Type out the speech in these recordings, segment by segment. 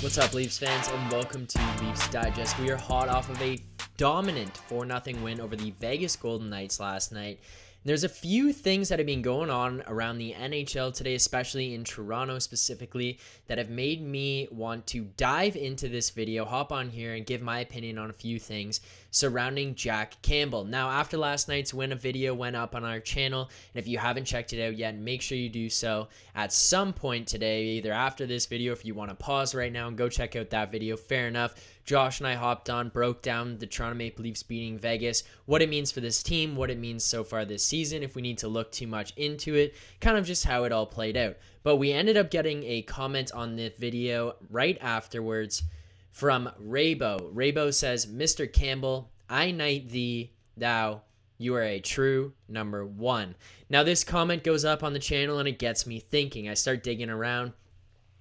What's up, Leafs fans, and welcome to Leafs Digest. We are hot off of a dominant 4-0 win over the Vegas Golden Knights last night. There's a few things that have been going on around the NHL today, especially in Toronto specifically, that have made me want to dive into this video, hop on here, and give my opinion on a few things surrounding Jack Campbell. Now, after last night's win, a video went up on our channel, and if you haven't checked it out yet, make sure you do so at some point today, either after this video, if you want to pause right now and go check out that video, fair enough. Josh and I hopped on, broke down the Toronto Maple Leafs beating Vegas, what it means for this team, what it means so far this season, if we need to look too much into it, kind of just how it all played out. But we ended up getting a comment on the video right afterwards from Raybo. Raybo says, "Mr. Campbell, I knight thee, thou, you are a true number one." Now this comment goes up on the channel and it gets me thinking. I start digging around,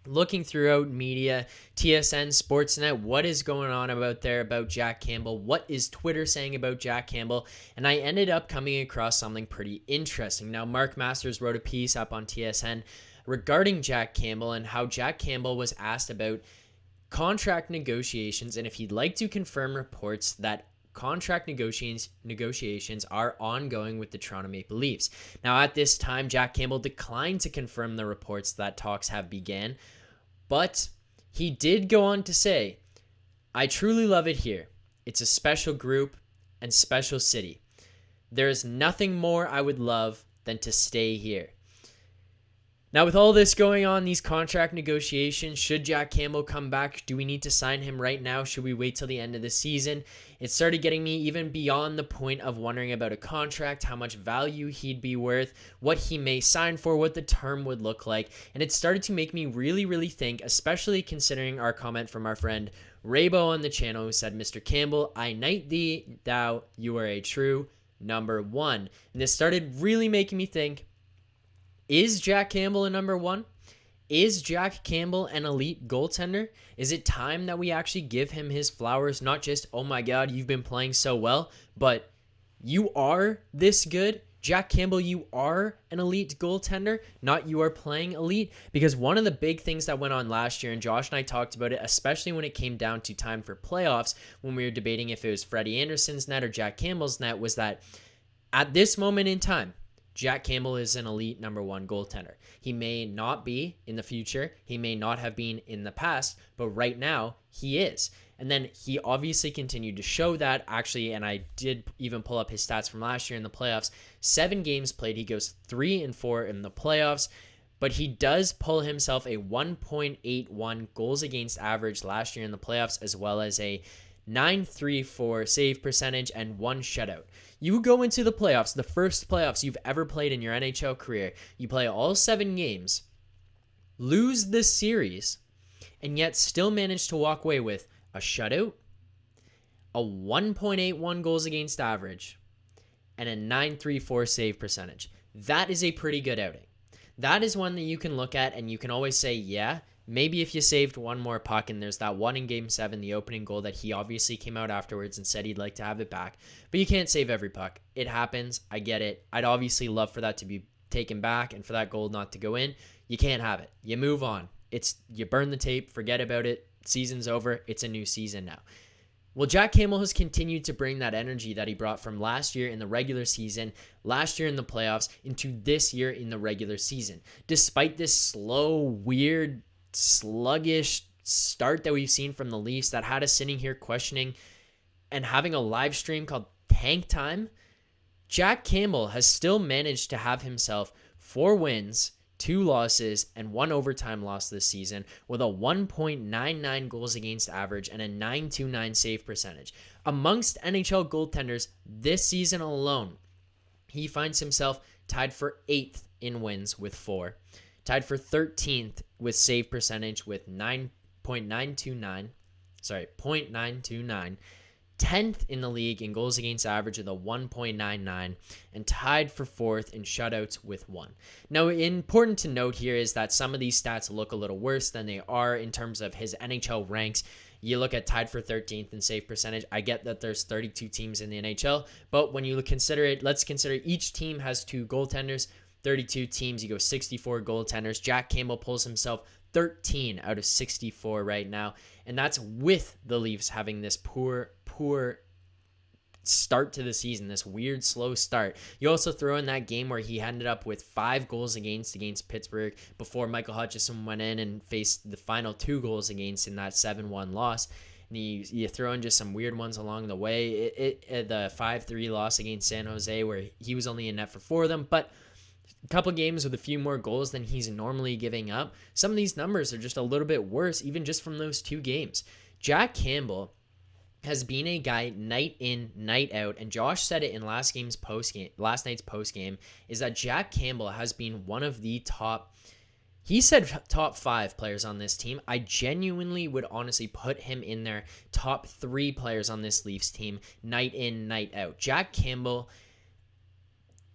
looking throughout media, TSN, Sportsnet, what is going on about Jack Campbell? What is Twitter saying about Jack Campbell? And I ended up coming across something pretty interesting. Now, Mark Masters wrote a piece up on TSN regarding Jack Campbell and how Jack Campbell was asked about contract negotiations and if he'd like to confirm reports that contract negotiations are ongoing with the Toronto Maple Leafs. Now, at this time, Jack Campbell declined to confirm the reports that talks have began, but he did go on to say, "I truly love it here. It's a special group and special city. There is nothing more I would love than to stay here." Now, with all this going on, these contract negotiations, should Jack Campbell come back? Do we need to sign him right now? Should we wait till the end of the season? It started getting me even beyond the point of wondering about a contract, how much value he'd be worth, what he may sign for, what the term would look like. And it started to make me really think, especially considering our comment from our friend Raybo on the channel who said, "Mr. Campbell, I knight thee, thou, you are a true number one." And this started really making me think, is Jack Campbell a number one? Is Jack Campbell an elite goaltender? Is it time that we actually give him his flowers? Not just, "Oh my God, you've been playing so well," but you are this good. Jack Campbell, you are an elite goaltender, not you are playing elite. Because one of the big things that went on last year, and Josh and I talked about it, especially when it came down to time for playoffs, when we were debating if it was Freddie Anderson's net or Jack Campbell's net, was that at this moment in time, Jack Campbell is an elite number one goaltender. He may not be in the future. He may not have been in the past, but right now he is. And then he obviously continued to show that, actually, and I did even pull up his stats from last year in the playoffs. 7 games played. He goes 3-4 in the playoffs, but he does pull himself a 1.81 goals against average last year in the playoffs, as well as a 934 save percentage and 1 shutout. You go into the playoffs, the first playoffs you've ever played in your NHL career. You play all 7 games, lose this series, and yet still manage to walk away with a shutout, a 1.81 goals against average, and a 934 save percentage. That is a pretty good outing. That is one that you can look at and you can always say, yeah, maybe if you saved one more puck, and there's that one in Game 7, the opening goal that he obviously came out afterwards and said he'd like to have it back. But you can't save every puck. It happens. I get it. I'd obviously love for that to be taken back and for that goal not to go in. You can't have it. You move on. You burn the tape. Forget about it. Season's over. It's a new season now. Well, Jack Campbell has continued to bring that energy that he brought from last year in the regular season, last year in the playoffs, into this year in the regular season. Despite this slow, weird, sluggish start that we've seen from the Leafs that had us sitting here questioning and having a live stream called Tank Time, Jack Campbell has still managed to have himself 4 wins, 2 losses, and 1 overtime loss this season with a 1.99 goals against average and a 929 save percentage. Amongst NHL goaltenders this season alone, he finds himself tied for 8th in wins with 4. Tied for 13th with save percentage with 0.929. 10th in the league in goals against average with a 1.99, and tied for 4th in shutouts with 1. Now, important to note here is that some of these stats look a little worse than they are in terms of his NHL ranks. You look at tied for 13th in save percentage. I get that there's 32 teams in the NHL, but when you consider it, let's consider each team has 2 goaltenders. 32 teams, you go 64 goaltenders. Jack Campbell pulls himself 13 out of 64 right now. And that's with the Leafs having this poor start to the season, this weird slow start. You also throw in that game where he ended up with 5 goals against Pittsburgh before Michael Hutchinson went in and faced the final 2 goals against in that 7-1 loss. And you throw in just some weird ones along the way. The 5-3 loss against San Jose where he was only in net for 4 of them, but a couple games with a few more goals than he's normally giving up. Some of these numbers are just a little bit worse, even just from those 2 games. Jack Campbell has been a guy night in, night out, and Josh said it in last night's postgame, is that Jack Campbell has been one of the top 5 players on this team. I genuinely would honestly put him in their top 3 players on this Leafs team, night in, night out. Jack Campbell,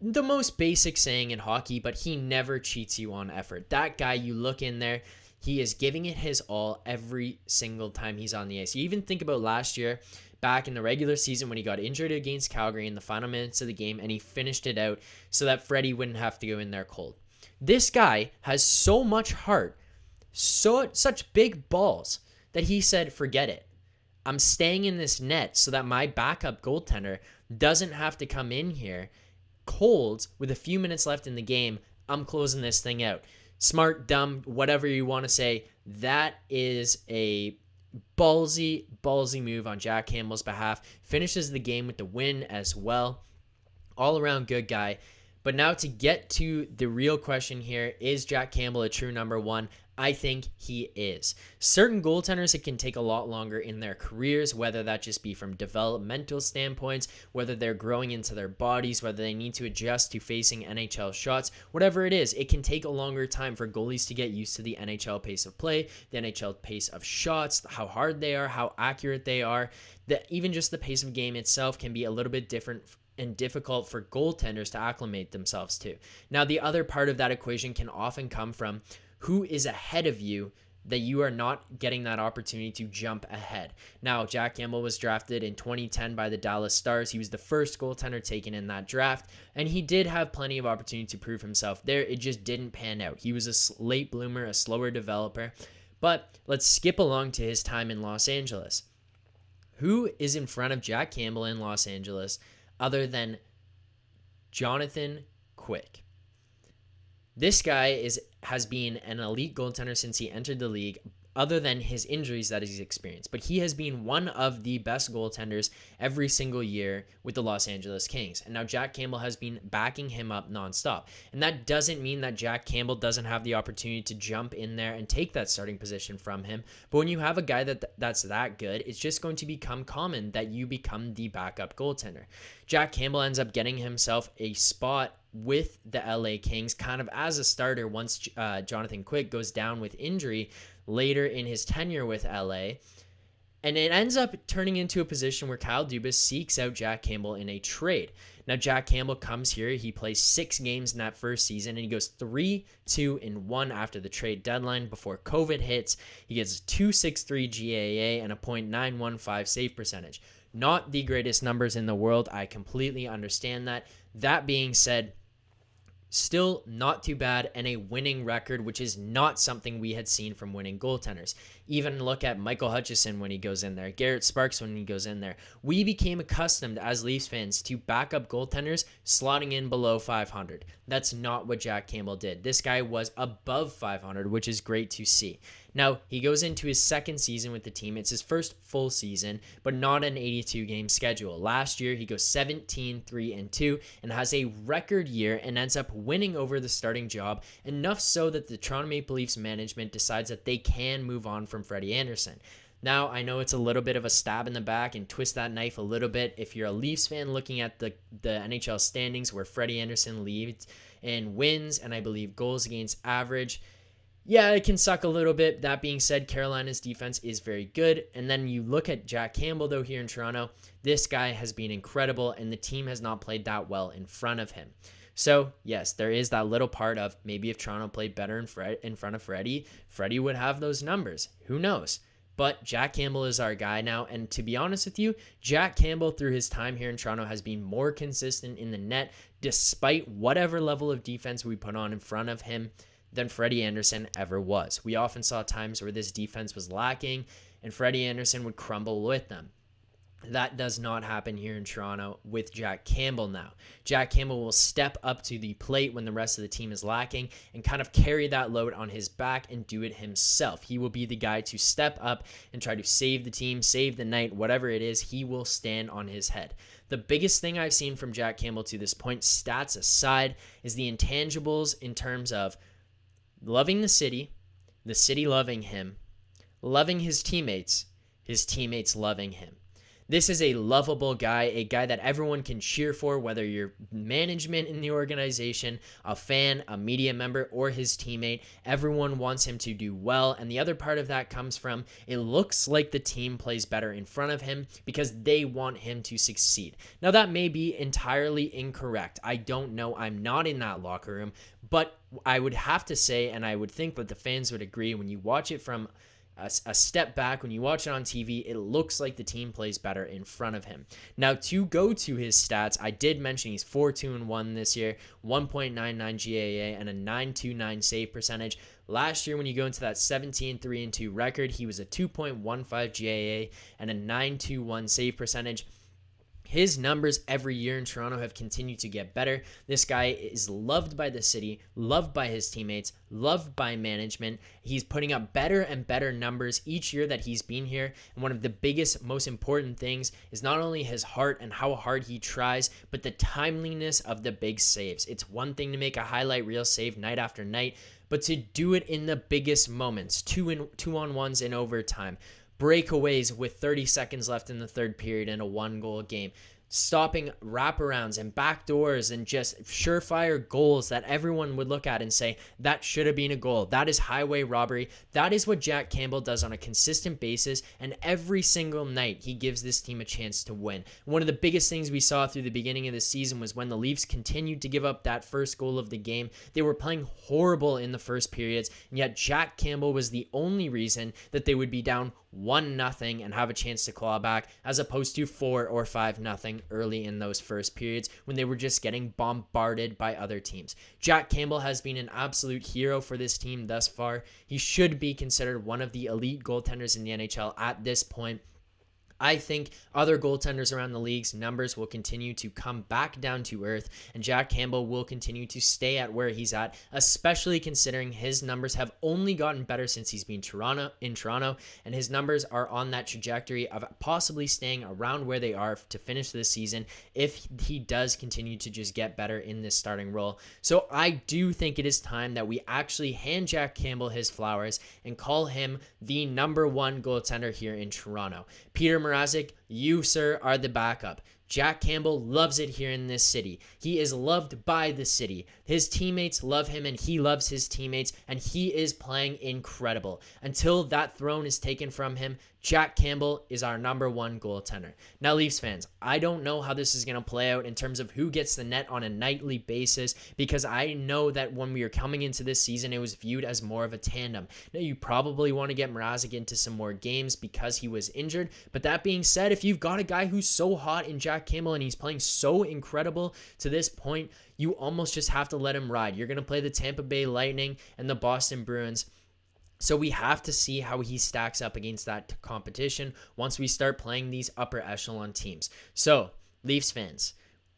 the most basic saying in hockey, but he never cheats you on effort. That guy, you look in there, he is giving it his all every single time he's on the ice. You even think about last year, back in the regular season when he got injured against Calgary in the final minutes of the game, and he finished it out so that Freddie wouldn't have to go in there cold. This guy has so much heart, such big balls, that he said, forget it. I'm staying in this net so that my backup goaltender doesn't have to come in here cold with a few minutes left in the game. I'm closing this thing out. Smart, dumb, whatever you want to say, that is a ballsy move on Jack Campbell's behalf. Finishes the game with the win as well. All around good guy. But now to get to the real question here, is Jack Campbell a true number 1? I think he is. Certain goaltenders, it can take a lot longer in their careers, whether that just be from developmental standpoints, whether they're growing into their bodies, whether they need to adjust to facing NHL shots, whatever it is, it can take a longer time for goalies to get used to the NHL pace of play, the NHL pace of shots, how hard they are, how accurate they are. Even just the pace of game itself can be a little bit different and difficult for goaltenders to acclimate themselves to. Now, the other part of that equation can often come from who is ahead of you that you are not getting that opportunity to jump ahead. Now, Jack Campbell was drafted in 2010 by the Dallas Stars. He was the first goaltender taken in that draft, and he did have plenty of opportunity to prove himself there. It just didn't pan out. He was a late bloomer, a slower developer. But let's skip along to his time in Los Angeles. Who is in front of Jack Campbell in Los Angeles other than Jonathan Quick? This guy has been an elite goaltender since he entered the league, other than his injuries that he's experienced. But he has been one of the best goaltenders every single year with the Los Angeles Kings. And now Jack Campbell has been backing him up nonstop. And that doesn't mean that Jack Campbell doesn't have the opportunity to jump in there and take that starting position from him. But when you have a guy that's that good, it's just going to become common that you become the backup goaltender. Jack Campbell ends up getting himself a spot with the LA Kings kind of as a starter once Jonathan Quick goes down with injury later in his tenure with LA. And it ends up turning into a position where Kyle Dubas seeks out Jack Campbell in a trade. Now, Jack Campbell comes here. He plays 6 games in that first season, and he goes 3-2-1 after the trade deadline before COVID hits. He gets a .263 GAA and a .915 save percentage. Not the greatest numbers in the world. I completely understand that. That being said, still not too bad, and a winning record, which is not something we had seen from winning goaltenders. Even look at Michael Hutchinson when he goes in there, Garrett Sparks when he goes in there. We became accustomed as Leafs fans to backup goaltenders slotting in below 500. That's not what Jack Campbell did. This guy was above 500, which is great to see. Now, he goes into his second season with the team. It's his first full season, but not an 82-game schedule. Last year, he goes 17-3-2 and has a record year and ends up winning over the starting job, enough so that the Toronto Maple Leafs management decides that they can move on from Freddie Andersen. Now, I know it's a little bit of a stab in the back and twist that knife a little bit. If you're a Leafs fan looking at the NHL standings where Freddie Andersen leads in wins and I believe goals against average, yeah, it can suck a little bit. That being said, Carolina's defense is very good. And then you look at Jack Campbell, though, here in Toronto. This guy has been incredible, and the team has not played that well in front of him. So, yes, there is that little part of maybe if Toronto played better in front of Freddie would have those numbers. Who knows? But Jack Campbell is our guy now. And to be honest with you, Jack Campbell, through his time here in Toronto, has been more consistent in the net, despite whatever level of defense we put on in front of him. than Freddie Andersen ever was. We often saw times where this defense was lacking and Freddie Andersen would crumble with them. That does not happen here in Toronto with Jack Campbell now. Jack Campbell will step up to the plate when the rest of the team is lacking and kind of carry that load on his back and do it himself. He will be the guy to step up and try to save the team, save the night, whatever it is, he will stand on his head. The biggest thing I've seen from Jack Campbell to this point, stats aside, is the intangibles in terms of loving the city loving him, loving his teammates loving him. This is a lovable guy, a guy that everyone can cheer for, whether you're management in the organization, a fan, a media member, or his teammate. Everyone wants him to do well. And the other part of that comes from it looks like the team plays better in front of him because they want him to succeed. Now, that may be entirely incorrect. I don't know. I'm not in that locker room. But I would have to say, and I would think that the fans would agree, when you watch it from a step back, when you watch it on TV, it looks like the team plays better in front of him. Now, to go to his stats, I did mention he's 4-2-1 this year, 1.99 GAA, and a 929 save percentage. Last year, when you go into that 17-3-2 record, he was a 2.15 GAA and a 921 save percentage. His numbers every year in Toronto have continued to get better. This guy is loved by the city, loved by his teammates, loved by management. He's putting up better and better numbers each year that he's been here. And one of the biggest, most important things is not only his heart and how hard he tries, but the timeliness of the big saves. It's one thing to make a highlight reel save night after night, but to do it in the biggest moments, two-on-ones in overtime, breakaways with 30 seconds left in the third period in a one-goal game, stopping wraparounds and backdoors and just surefire goals that everyone would look at and say, that should have been a goal. That is highway robbery. That is what Jack Campbell does on a consistent basis, and every single night he gives this team a chance to win. One of the biggest things we saw through the beginning of the season was when the Leafs continued to give up that first goal of the game. They were playing horrible in the first periods, and yet Jack Campbell was the only reason that they would be down 1-0 and have a chance to claw back, as opposed to 4 or 5-0 early in those first periods when they were just getting bombarded by other teams. Jack Campbell has been an absolute hero for this team thus far. He should be considered one of the elite goaltenders in the NHL at this point. I think other goaltenders around the league's numbers will continue to come back down to earth, and Jack Campbell will continue to stay at where he's at, especially considering his numbers have only gotten better since he's been in Toronto, and his numbers are on that trajectory of possibly staying around where they are to finish this season if he does continue to just get better in this starting role. So I do think it is time that we actually hand Jack Campbell his flowers and call him the #1 goaltender here in Toronto. Peter Mrazek, you, sir, are the backup. Jack Campbell loves it here in this city. He is loved by the city. His teammates love him and he loves his teammates, and he is playing incredible. Until that throne is taken from him, Jack Campbell is our #1 goaltender. Now, Leafs fans, I don't know how this is going to play out in terms of who gets the net on a nightly basis, because I know that when we were coming into this season, it was viewed as more of a tandem. Now, you probably want to get Mrazek into some more games because he was injured, but that being said, if you've got a guy who's so hot in Jack Campbell and he's playing so incredible to this point, you almost just have to let him ride. You're going to play the Tampa Bay Lightning and the Boston Bruins. So we have to see how he stacks up against that competition once we start playing these upper echelon teams. So, Leafs fans,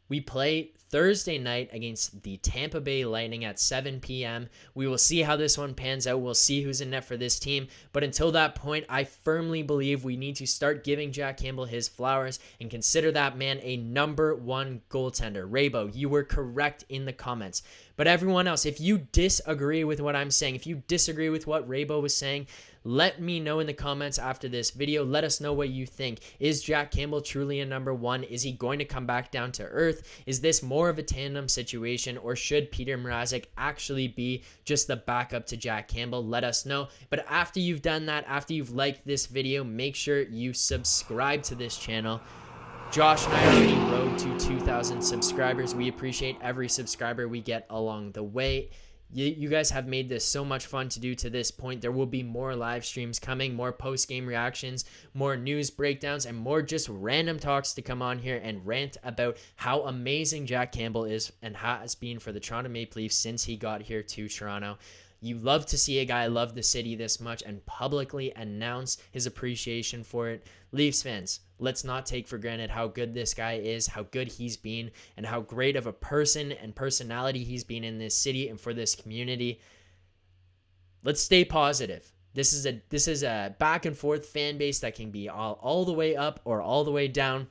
we play Thursday night against the Tampa Bay Lightning at 7 p.m. We will see how this one pans out. We'll see who's in net for this team. But until that point, I firmly believe we need to start giving Jack Campbell his flowers and consider that man a #1 goaltender. Raybo, you were correct in the comments. But everyone else, if you disagree with what I'm saying, if you disagree with what Raybo was saying, let me know in the comments after this video. Let us know what you think. Is Jack Campbell truly a #1? Is he going to come back down to earth? Is this more of a tandem situation, or should Peter Mrazek actually be just the backup to Jack Campbell? Let us know. But after you've done that, after you've liked this video, make sure you subscribe to this channel. Josh and I are already road to 2,000 subscribers. We appreciate every subscriber we get along the way. You guys have made this so much fun to do to this point. There will be more live streams coming, more post-game reactions, more news breakdowns, and more just random talks to come on here and rant about how amazing Jack Campbell is and has been for the Toronto Maple Leafs since he got here to Toronto. You love to see a guy love the city this much and publicly announce his appreciation for it. Leafs fans, let's not take for granted how good this guy is, how good he's been, and how great of a person and personality he's been in this city and for this community. Let's stay positive. This is a back and forth fan base that can be all the way up or all the way down.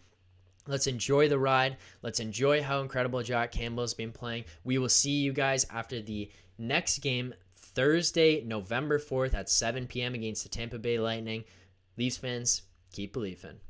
Let's enjoy the ride. Let's enjoy how incredible Jack Campbell has been playing. We will see you guys after the next game, Thursday, November 4th at 7 p.m. against the Tampa Bay Lightning. Leafs fans, keep believing.